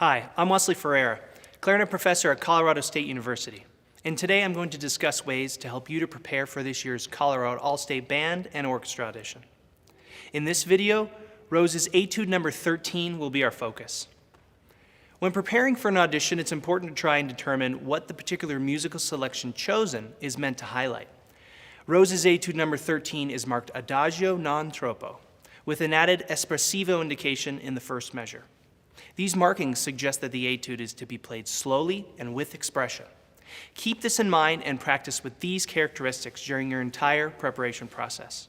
Hi, I'm Wesley Ferreira, clarinet professor at Colorado State University. And today I'm going to discuss ways to help you to prepare for this year's Colorado All-State Band and Orchestra Audition. In this video, Rose's Etude number 13 will be our focus. When preparing for an audition, it's important to try and determine what the particular musical selection chosen is meant to highlight. Rose's Etude number 13 is marked Adagio non troppo, with an added espressivo indication in the first measure. These markings suggest that the etude is to be played slowly and with expression. Keep this in mind and practice with these characteristics during your entire preparation process.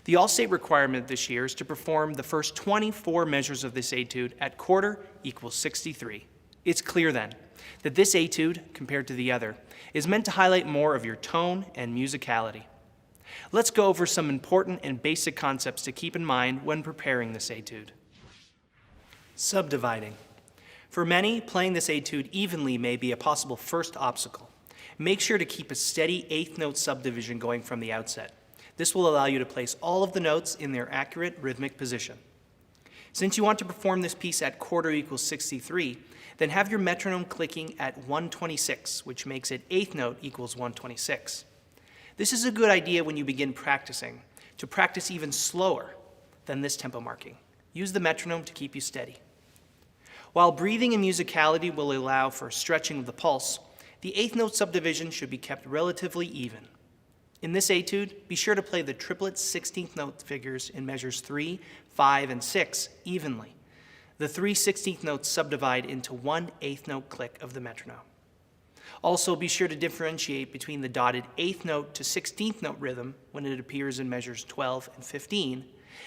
The All-State requirement this year is to perform the first 24 measures of this etude at quarter equals 63. It's clear then that this etude, compared to the other, is meant to highlight more of your tone and musicality. Let's go over some important and basic concepts to keep in mind when preparing this etude. Subdividing. For many, playing this etude evenly may be a possible first obstacle. Make sure to keep a steady eighth note subdivision going from the outset. This will allow you to place all of the notes in their accurate rhythmic position. Since you want to perform this piece at quarter equals 63, then have your metronome clicking at 126, which makes it eighth note equals 126. This is a good idea when you begin practicing, to practice even slower than this tempo marking. Use the metronome to keep you steady. While breathing and musicality will allow for stretching of the pulse, the eighth note subdivision should be kept relatively even. In this etude, be sure to play the triplet 16th note figures in measures 3, 5, and 6 evenly. The 3 16th notes subdivide into one eighth note click of the metronome. Also, be sure to differentiate between the dotted eighth note to 16th note rhythm when it appears in measures 12 and 15,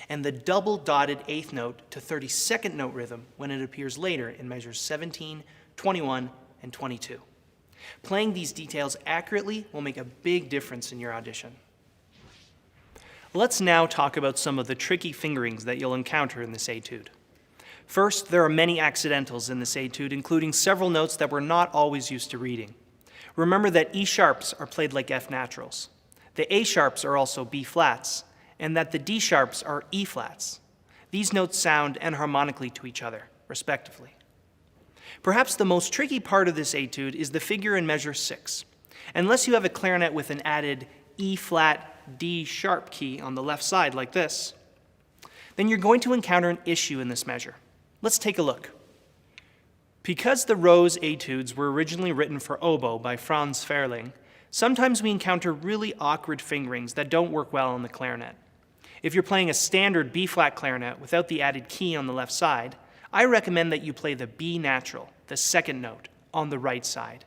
and the double dotted eighth note to 32nd note rhythm when it appears later in measures 17, 21, and 22. Playing these details accurately will make a big difference in your audition. Let's now talk about some of the tricky fingerings that you'll encounter in this etude. First, there are many accidentals in this etude, including several notes that we're not always used to reading. Remember that E sharps are played like F naturals. The A sharps are also B flats, and that the D sharps are E flats. These notes sound enharmonically to each other, respectively. Perhaps the most tricky part of this etude is the figure in measure 6. Unless you have a clarinet with an added E flat D sharp key on the left side like this, then you're going to encounter an issue in this measure. Let's take a look. Because the Rose etudes were originally written for oboe by Franz Ferling, sometimes we encounter really awkward fingerings that don't work well on the clarinet. If you're playing a standard B-flat clarinet without the added key on the left side, I recommend that you play the B natural, the second note, on the right side.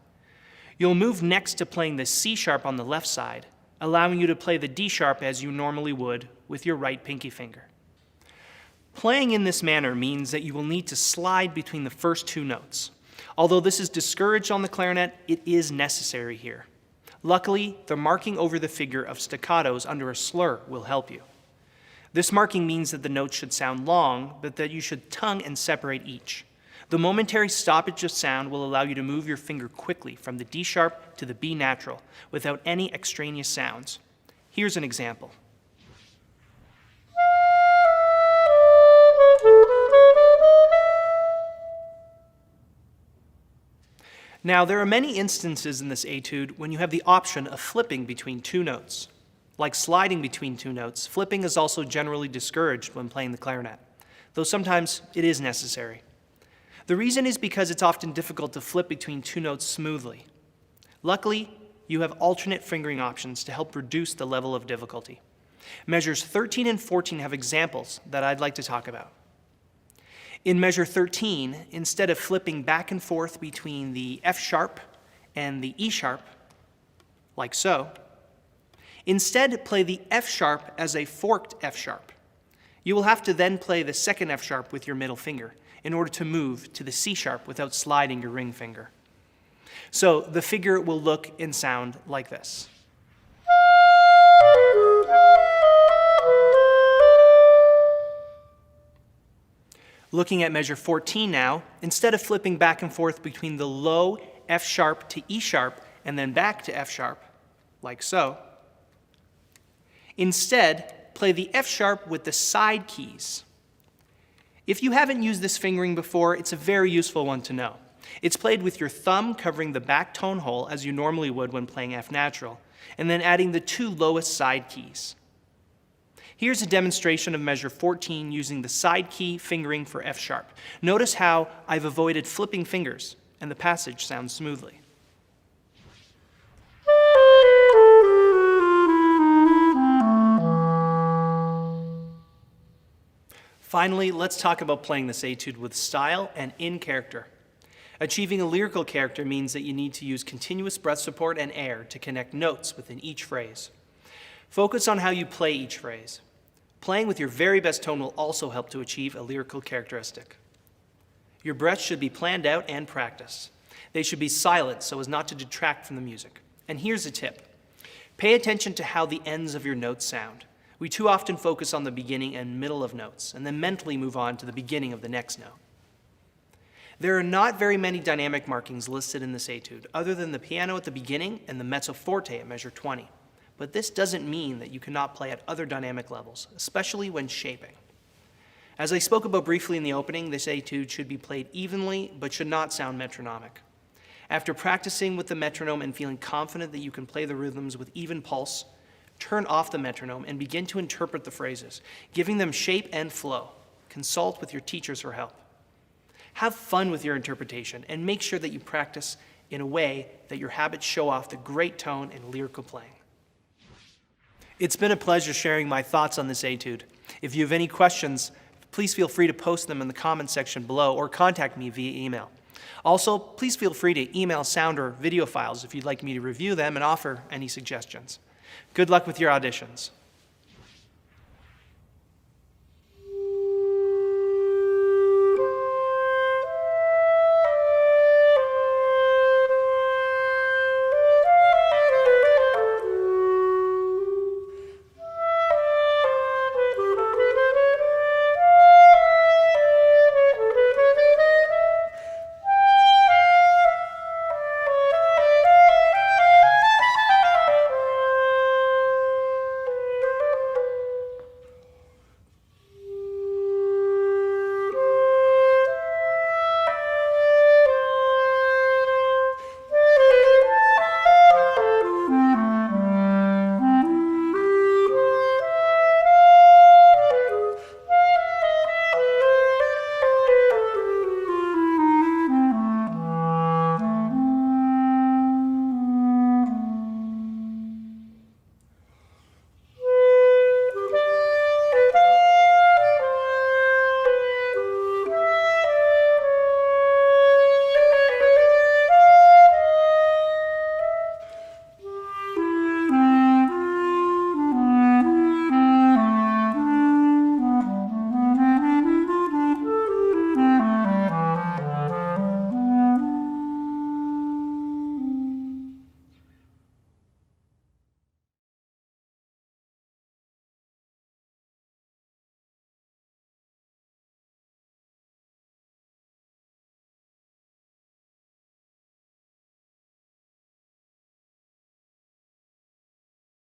You'll move next to playing the C sharp on the left side, allowing you to play the D sharp as you normally would with your right pinky finger. Playing in this manner means that you will need to slide between the first two notes. Although this is discouraged on the clarinet, it is necessary here. Luckily, the marking over the figure of staccatos under a slur will help you. This marking means that the notes should sound long, but that you should tongue and separate each. The momentary stoppage of sound will allow you to move your finger quickly from the D sharp to the B natural without any extraneous sounds. Here's an example. Now, there are many instances in this etude when you have the option of flipping between two notes. Like sliding between two notes, flipping is also generally discouraged when playing the clarinet, though sometimes it is necessary. The reason is because it's often difficult to flip between two notes smoothly. Luckily, you have alternate fingering options to help reduce the level of difficulty. Measures 13 and 14 have examples that I'd like to talk about. In measure 13, instead of flipping back and forth between the F sharp and the E sharp, like so, instead play the F sharp as a forked F sharp. You will have to then play the second F sharp with your middle finger in order to move to the C sharp without sliding your ring finger. So the figure will look and sound like this. Looking at measure 14 now, instead of flipping back and forth between the low F sharp to E sharp and then back to F sharp, like so, instead play the F sharp with the side keys. If you haven't used this fingering before, it's a very useful one to know. It's played with your thumb covering the back tone hole as you normally would when playing F natural, and then adding the 2 lowest side keys. Here's a demonstration of measure 14 using the side key fingering for F sharp. Notice how I've avoided flipping fingers, and the passage sounds smoothly. Finally, let's talk about playing this etude with style and in character. Achieving a lyrical character means that you need to use continuous breath support and air to connect notes within each phrase. Focus on how you play each phrase. Playing with your very best tone will also help to achieve a lyrical characteristic. Your breaths should be planned out and practiced. They should be silent so as not to detract from the music. And here's a tip. Pay attention to how the ends of your notes sound. We too often focus on the beginning and middle of notes, and then mentally move on to the beginning of the next note. There are not very many dynamic markings listed in this etude, other than the piano at the beginning and the mezzo forte at measure 20. But this doesn't mean that you cannot play at other dynamic levels, especially when shaping. As I spoke about briefly in the opening, this etude should be played evenly, but should not sound metronomic. After practicing with the metronome and feeling confident that you can play the rhythms with even pulse, turn off the metronome and begin to interpret the phrases, giving them shape and flow. Consult with your teachers for help. Have fun with your interpretation and make sure that you practice in a way that your habits show off the great tone and lyrical playing. It's been a pleasure sharing my thoughts on this etude. If you have any questions, please feel free to post them in the comments section below or contact me via email. Also, please feel free to email sound or video files if you'd like me to review them and offer any suggestions. Good luck with your auditions.